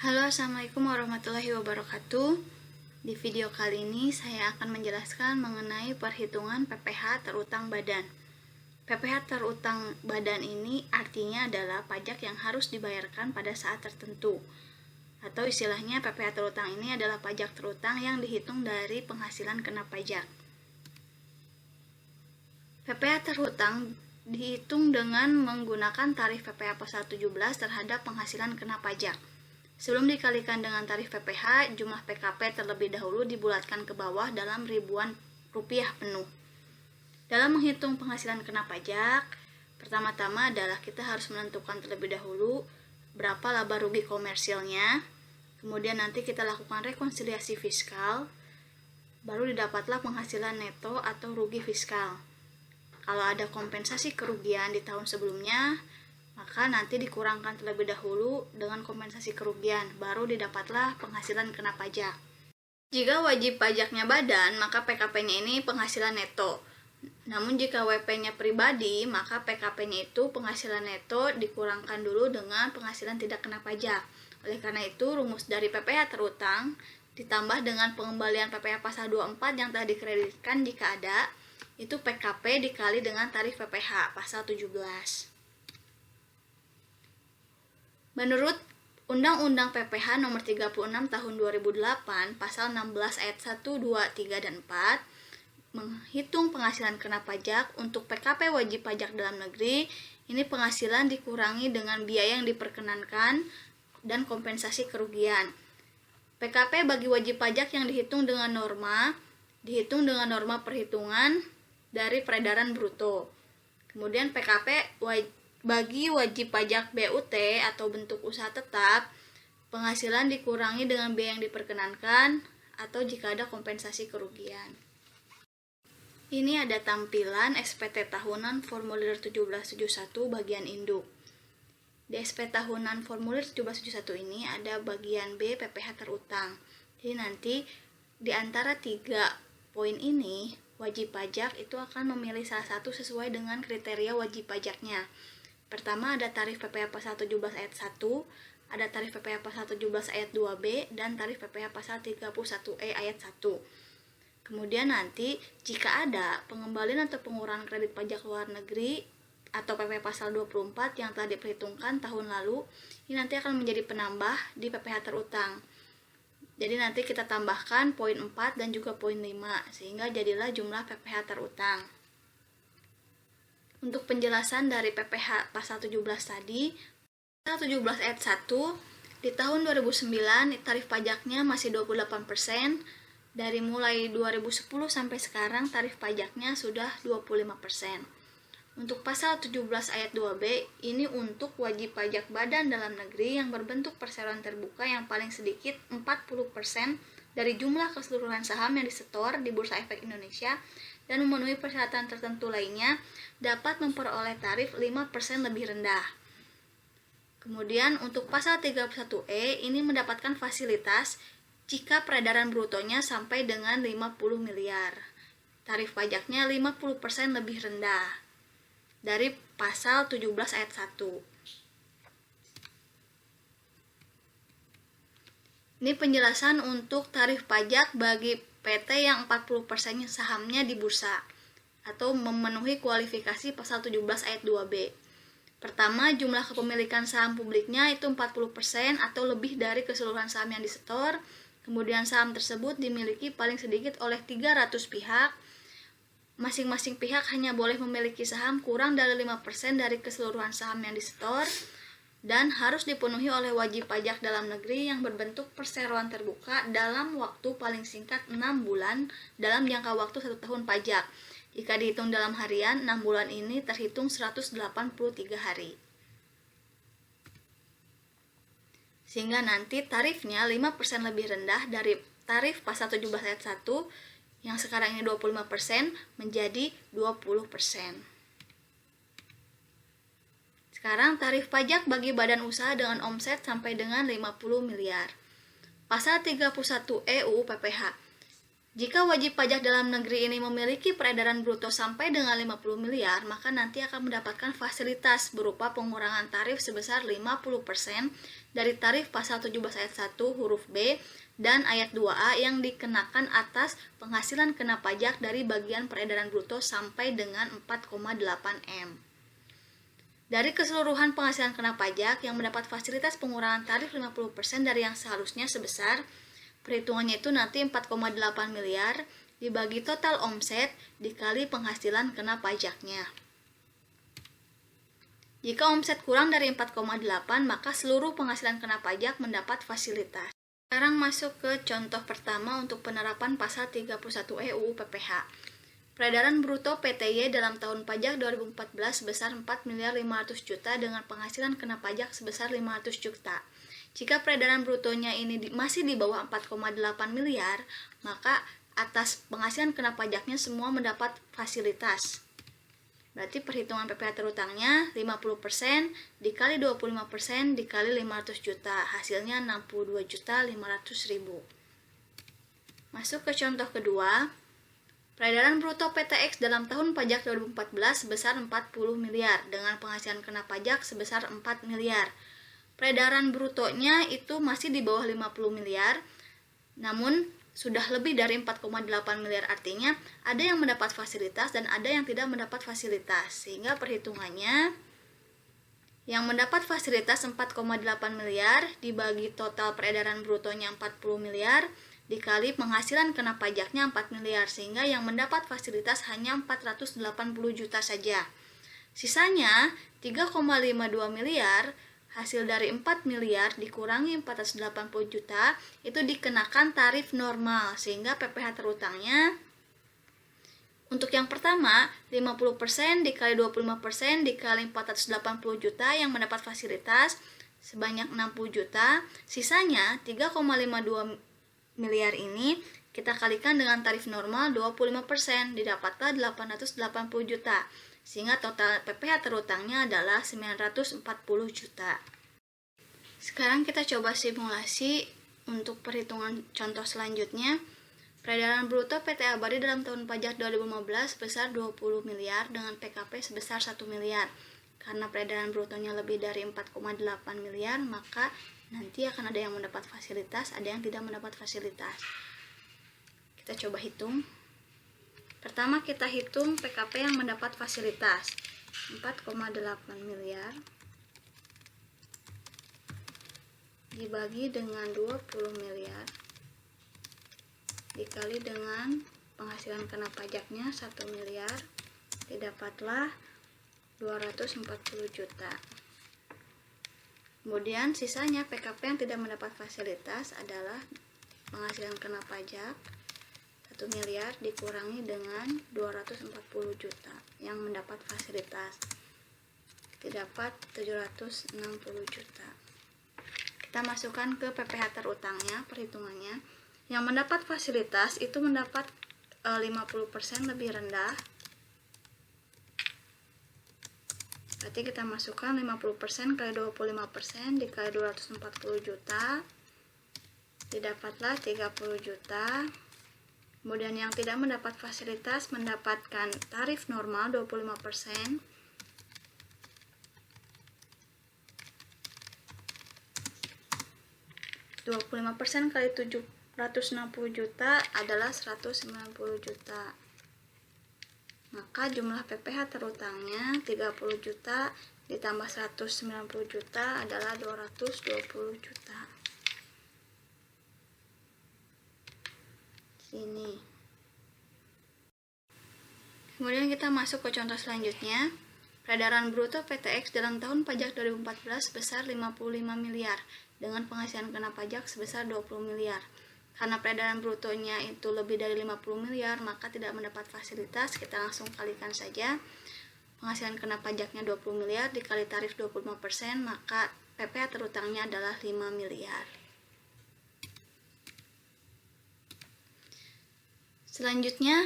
Halo, Assalamualaikum warahmatullahi wabarakatuh. Di video kali ini saya akan menjelaskan mengenai perhitungan PPh terutang badan. PPh terutang badan ini artinya adalah pajak yang harus dibayarkan pada saat tertentu. Atau istilahnya PPh terutang ini adalah pajak terutang yang dihitung dari penghasilan kena pajak. PPh terutang dihitung dengan menggunakan tarif PPh pasal 17 terhadap penghasilan kena pajak. Sebelum dikalikan dengan tarif PPh, jumlah PKP terlebih dahulu dibulatkan ke bawah dalam ribuan rupiah penuh. Dalam menghitung penghasilan kena pajak, pertama-tama adalah kita harus menentukan terlebih dahulu berapa laba rugi komersilnya. Kemudian nanti kita lakukan rekonsiliasi fiskal, baru didapatlah penghasilan neto atau rugi fiskal. Kalau ada kompensasi kerugian di tahun sebelumnya, maka nanti dikurangkan terlebih dahulu dengan kompensasi kerugian, baru didapatlah penghasilan kena pajak. Jika wajib pajaknya badan, maka PKP-nya ini penghasilan neto. Namun jika WP-nya pribadi, maka PKP-nya itu penghasilan neto dikurangkan dulu dengan penghasilan tidak kena pajak. Oleh karena itu, rumus dari PPh terutang ditambah dengan pengembalian PPh pasal 24 yang telah dikreditkan jika ada, itu PKP dikali dengan tarif PPh pasal 17. Menurut Undang-Undang PPh Nomor 36 Tahun 2008, Pasal 16 Ayat 1, 2, 3, dan 4, menghitung penghasilan kena pajak untuk PKP wajib pajak dalam negeri, ini penghasilan dikurangi dengan biaya yang diperkenankan dan kompensasi kerugian. PKP bagi wajib pajak yang dihitung dengan norma perhitungan dari peredaran bruto. Kemudian PKP bagi wajib pajak BUT atau bentuk usaha tetap, penghasilan dikurangi dengan biaya yang diperkenankan atau jika ada kompensasi kerugian. Ini ada tampilan SPT tahunan formulir 1771 bagian induk. Di SPT tahunan formulir 1771 ini ada bagian B PPh terutang. Jadi nanti di antara 3 poin ini, wajib pajak itu akan memilih salah satu sesuai dengan kriteria wajib pajaknya. Pertama ada tarif PPh pasal 17 ayat 1, ada tarif PPh pasal 17 ayat 2B, dan tarif PPh pasal 31E ayat 1. Kemudian nanti jika ada pengembalian atau pengurangan kredit pajak luar negeri atau PPh pasal 24 yang telah diperhitungkan tahun lalu, ini nanti akan menjadi penambah di PPh terutang. Jadi nanti kita tambahkan poin 4 dan juga poin 5 sehingga jadilah jumlah PPh terutang. Untuk penjelasan dari PPh pasal 17 tadi, pasal 17 ayat 1, di tahun 2009 tarif pajaknya masih 28%, dari mulai 2010 sampai sekarang tarif pajaknya sudah 25%. Untuk pasal 17 ayat 2B, ini untuk wajib pajak badan dalam negeri yang berbentuk perseroan terbuka yang paling sedikit 40% dari jumlah keseluruhan saham yang disetor di Bursa Efek Indonesia dan memenuhi persyaratan tertentu lainnya dapat memperoleh tarif 5% lebih rendah. Kemudian untuk pasal 31E ini mendapatkan fasilitas jika peredaran brutonya sampai dengan 50 miliar. Tarif pajaknya 50% lebih rendah dari pasal 17 ayat 1. Ini penjelasan untuk tarif pajak bagi PT yang 40% sahamnya di bursa atau memenuhi kualifikasi pasal 17 ayat 2B. Pertama, jumlah kepemilikan saham publiknya itu 40% atau lebih dari keseluruhan saham yang disetor. Kemudian saham tersebut dimiliki paling sedikit oleh 300 pihak. Masing-masing pihak hanya boleh memiliki saham kurang dari 5% dari keseluruhan saham yang disetor. Dan harus dipenuhi oleh wajib pajak dalam negeri yang berbentuk perseroan terbuka dalam waktu paling singkat 6 bulan dalam jangka waktu 1 tahun pajak. Jika dihitung dalam harian, 6 bulan ini terhitung 183 hari. Sehingga nanti tarifnya 5% lebih rendah dari tarif pasal 17 ayat 1 yang sekarang ini 25% menjadi 20%. Sekarang tarif pajak bagi badan usaha dengan omset sampai dengan 50 miliar. Pasal 31 UU PPh. Jika wajib pajak dalam negeri ini memiliki peredaran bruto sampai dengan 50 miliar, maka nanti akan mendapatkan fasilitas berupa pengurangan tarif sebesar 50% dari tarif pasal 17 ayat 1 huruf B dan ayat 2A yang dikenakan atas penghasilan kena pajak dari bagian peredaran bruto sampai dengan 4,8 M. Dari keseluruhan penghasilan kena pajak yang mendapat fasilitas pengurangan tarif 50% dari yang seharusnya sebesar, perhitungannya itu nanti 4,8 miliar dibagi total omset dikali penghasilan kena pajaknya. Jika omset kurang dari 4,8, maka seluruh penghasilan kena pajak mendapat fasilitas. Sekarang masuk ke contoh pertama untuk penerapan pasal 31 UU PPH. Peredaran bruto PTY dalam tahun pajak 2014 sebesar 4 miliar 500 juta dengan penghasilan kena pajak sebesar 500 juta. Jika peredaran brutonya ini masih di bawah 4,8 miliar, maka atas penghasilan kena pajaknya semua mendapat fasilitas. Berarti perhitungan PPh terutangnya 50% dikali 25% dikali 500 juta, hasilnya 62.500.000. Masuk ke contoh kedua. Peredaran bruto PTX dalam tahun pajak 2014 sebesar 40 miliar dengan penghasilan kena pajak sebesar 4 miliar. Peredaran brutonya itu masih di bawah 50 miliar, namun sudah lebih dari 4,8 miliar, artinya ada yang mendapat fasilitas dan ada yang tidak mendapat fasilitas, sehingga perhitungannya yang mendapat fasilitas 4,8 miliar dibagi total peredaran brutonya 40 miliar dikali penghasilan kena pajaknya 4 miliar, sehingga yang mendapat fasilitas hanya 480 juta saja. Sisanya 3,52 miliar hasil dari 4 miliar dikurangi 480 juta itu dikenakan tarif normal, sehingga PPh terutangnya untuk yang pertama 50% dikali 25% dikali 480 juta yang mendapat fasilitas sebanyak 60 juta. Sisanya 3,52 miliar ini kita kalikan dengan tarif normal 25%, didapatlah 880 juta. Sehingga total PPh terutangnya adalah 940 juta. Sekarang kita coba simulasi untuk perhitungan contoh selanjutnya. Peredaran bruto PT Abadi dalam tahun pajak 2015 sebesar 20 miliar dengan PKP sebesar 1 miliar. Karena peredaran brutonya lebih dari 4,8 miliar, maka nanti akan ada yang mendapat fasilitas, ada yang tidak mendapat fasilitas. Kita coba hitung. Pertama kita hitung PKP yang mendapat fasilitas 4,8 miliar dibagi dengan 20 miliar dikali dengan penghasilan kena pajaknya 1 miliar, didapatlah 240 juta. Kemudian sisanya PKP yang tidak mendapat fasilitas adalah penghasilan kena pajak 1 miliar dikurangi dengan 240 juta yang mendapat fasilitas, didapat 760 juta. Kita masukkan ke PPh terutangnya, perhitungannya. Yang mendapat fasilitas itu mendapat 50% lebih rendah. Berarti kita masukkan 50% kali 25% dikali 240 juta, didapatlah 30 juta. Kemudian yang tidak mendapat fasilitas mendapatkan tarif normal 25%. % kali 760 juta adalah 190 juta. Maka jumlah PPh terutangnya 30 juta ditambah 190 juta adalah 220 juta. Sini. Kemudian kita masuk ke contoh selanjutnya. Peredaran bruto PTX dalam tahun pajak 2014 sebesar 55 miliar dengan penghasilan kena pajak sebesar 20 miliar. Karena peredaran brutonya itu lebih dari 50 miliar, maka tidak mendapat fasilitas. Kita langsung kalikan saja. Penghasilan kena pajaknya 20 miliar dikali tarif 25%, maka PPh terutangnya adalah 5 miliar. Selanjutnya,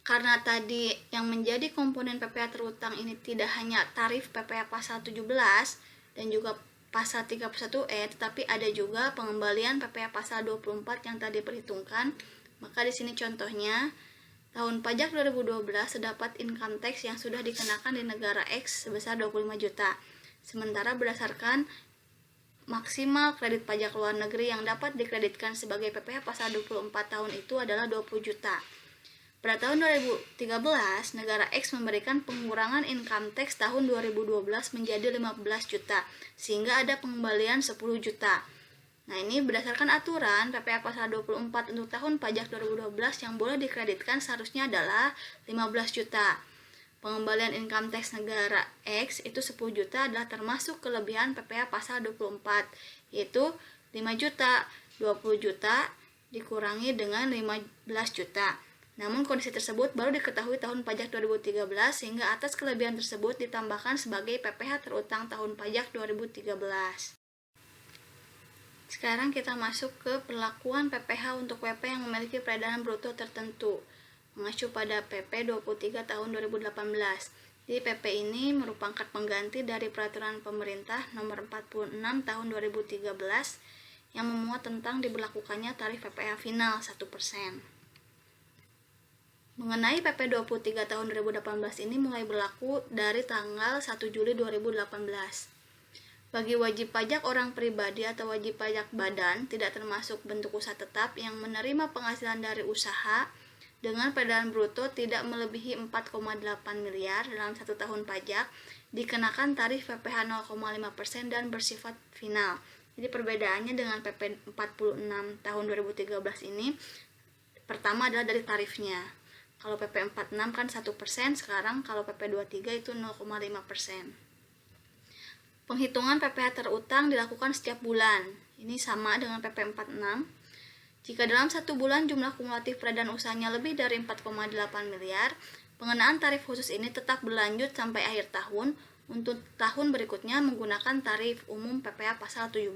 karena tadi yang menjadi komponen PPh terutang ini tidak hanya tarif PPh pasal 17 dan juga pasal 31E, tetapi ada juga pengembalian PPh pasal 24 yang tadi perhitungkan, Maka di sini contohnya, tahun pajak 2012 terdapat income tax yang sudah dikenakan di negara X sebesar 25 juta. Sementara berdasarkan maksimal kredit pajak luar negeri yang dapat dikreditkan sebagai PPh pasal 24 tahun itu adalah 20 juta. Pada tahun 2013, negara X memberikan pengurangan income tax tahun 2012 menjadi 15 juta, sehingga ada pengembalian 10 juta. Nah, ini berdasarkan aturan PPh pasal 24 untuk tahun pajak 2012 yang boleh dikreditkan seharusnya adalah 15 juta. Pengembalian income tax negara X itu 10 juta adalah termasuk kelebihan PPh pasal 24, yaitu 5 juta, 20 juta dikurangi dengan 15 juta. Namun kondisi tersebut baru diketahui tahun pajak 2013 sehingga atas kelebihan tersebut ditambahkan sebagai PPh terutang tahun pajak 2013. Sekarang kita masuk ke perlakuan PPh untuk WP yang memiliki peredaran bruto tertentu, mengacu pada PP 23 tahun 2018. Jadi PP ini merupakan pengganti dari peraturan pemerintah nomor 46 tahun 2013 yang memuat tentang diberlakukannya tarif PPh final 1%. Mengenai PP 23 tahun 2018 ini mulai berlaku dari tanggal 1 Juli 2018. Bagi wajib pajak orang pribadi atau wajib pajak badan tidak termasuk bentuk usaha tetap yang menerima penghasilan dari usaha dengan peredaran bruto tidak melebihi 4,8 miliar dalam 1 tahun pajak dikenakan tarif PPh 0,5% dan bersifat final. Jadi perbedaannya dengan PP 46 tahun 2013 ini, pertama adalah dari tarifnya. Kalau PP 46 kan 1%, sekarang kalau PP 23 itu 0,5%. Penghitungan PPh terutang dilakukan setiap bulan. Ini sama dengan PP 46. Jika dalam 1 bulan jumlah kumulatif peredaran usahanya lebih dari 4,8 miliar, pengenaan tarif khusus ini tetap berlanjut sampai akhir tahun. Untuk tahun berikutnya menggunakan tarif umum PPh pasal 17.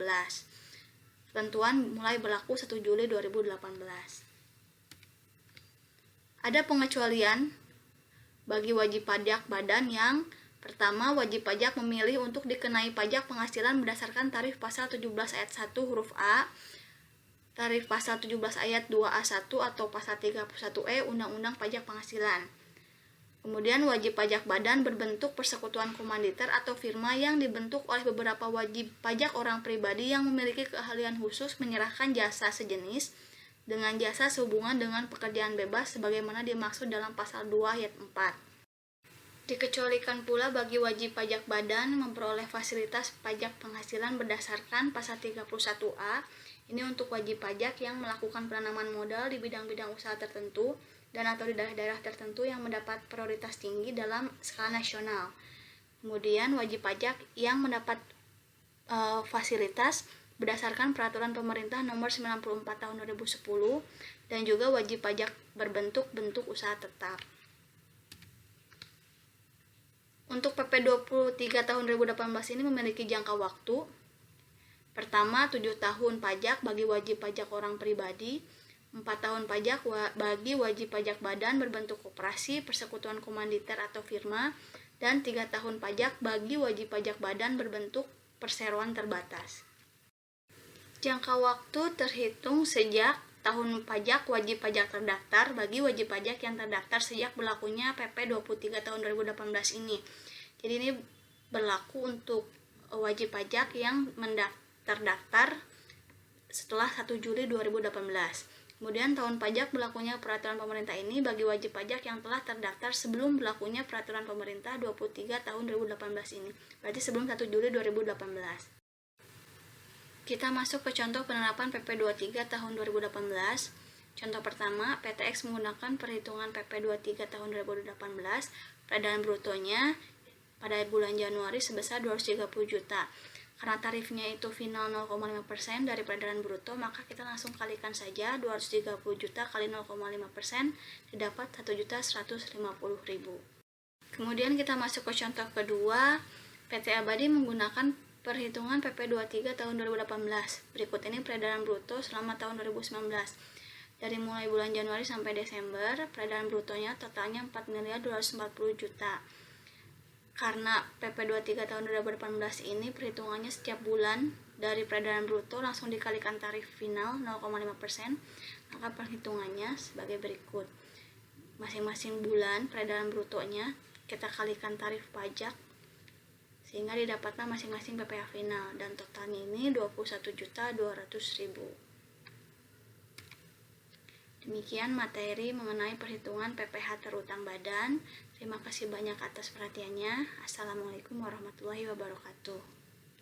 Ketentuan mulai berlaku 1 Juli 2018. Ada pengecualian bagi wajib pajak badan yang pertama, wajib pajak memilih untuk dikenai pajak penghasilan berdasarkan tarif pasal 17 ayat 1 huruf A, tarif pasal 17 ayat 2A1 atau pasal 31E Undang-Undang Pajak Penghasilan. Kemudian wajib pajak badan berbentuk persekutuan komanditer atau firma yang dibentuk oleh beberapa wajib pajak orang pribadi yang memiliki keahlian khusus menyerahkan jasa sejenis dengan jasa sehubungan dengan pekerjaan bebas sebagaimana dimaksud dalam pasal 2 ayat 4. Dikecualikan pula bagi wajib pajak badan memperoleh fasilitas pajak penghasilan berdasarkan pasal 31A. Ini untuk wajib pajak yang melakukan penanaman modal di bidang-bidang usaha tertentu dan atau di daerah-daerah tertentu yang mendapat prioritas tinggi dalam skala nasional. Kemudian wajib pajak yang mendapat fasilitas berdasarkan peraturan pemerintah nomor 94 tahun 2010 dan juga wajib pajak berbentuk usaha tetap. Untuk PP 23 tahun 2018 ini memiliki jangka waktu. Pertama, 7 tahun pajak bagi wajib pajak orang pribadi, 4 tahun pajak bagi wajib pajak badan berbentuk koperasi, persekutuan komanditer atau firma, dan 3 tahun pajak bagi wajib pajak badan berbentuk perseroan terbatas. Jangka waktu terhitung sejak tahun pajak wajib pajak terdaftar bagi wajib pajak yang terdaftar sejak berlakunya PP 23 tahun 2018 ini. Jadi ini berlaku untuk wajib pajak yang terdaftar setelah 1 Juli 2018. Kemudian tahun pajak berlakunya peraturan pemerintah ini bagi wajib pajak yang telah terdaftar sebelum berlakunya peraturan pemerintah 23 tahun 2018 ini. Berarti sebelum 1 Juli 2018. Kita masuk ke contoh penerapan PP 23 tahun 2018. Contoh pertama, PTX menggunakan perhitungan PP 23 tahun 2018. Peredaran brutonya pada bulan Januari sebesar 230 juta. Karena tarifnya itu final 0,5% dari peredaran bruto, maka kita langsung kalikan saja 230 juta kali 0,5% didapat 1.150.000. Kemudian kita masuk ke contoh kedua, PT Abadi menggunakan perhitungan PP 23 tahun 2018. Berikut ini peredaran bruto selama tahun 2019. Dari mulai bulan Januari sampai Desember, peredaran brutonya totalnya 4.240 juta. Karena PP 23 tahun 2018 ini perhitungannya setiap bulan dari peredaran bruto langsung dikalikan tarif final 0,5%, maka perhitungannya sebagai berikut. Masing-masing bulan peredaran brutonya kita kalikan tarif pajak sehingga didapatlah masing-masing PPh final, dan totalnya ini 21.200.000. Demikian materi mengenai perhitungan PPh terutang badan. Terima kasih banyak atas perhatiannya. Assalamualaikum warahmatullahi wabarakatuh.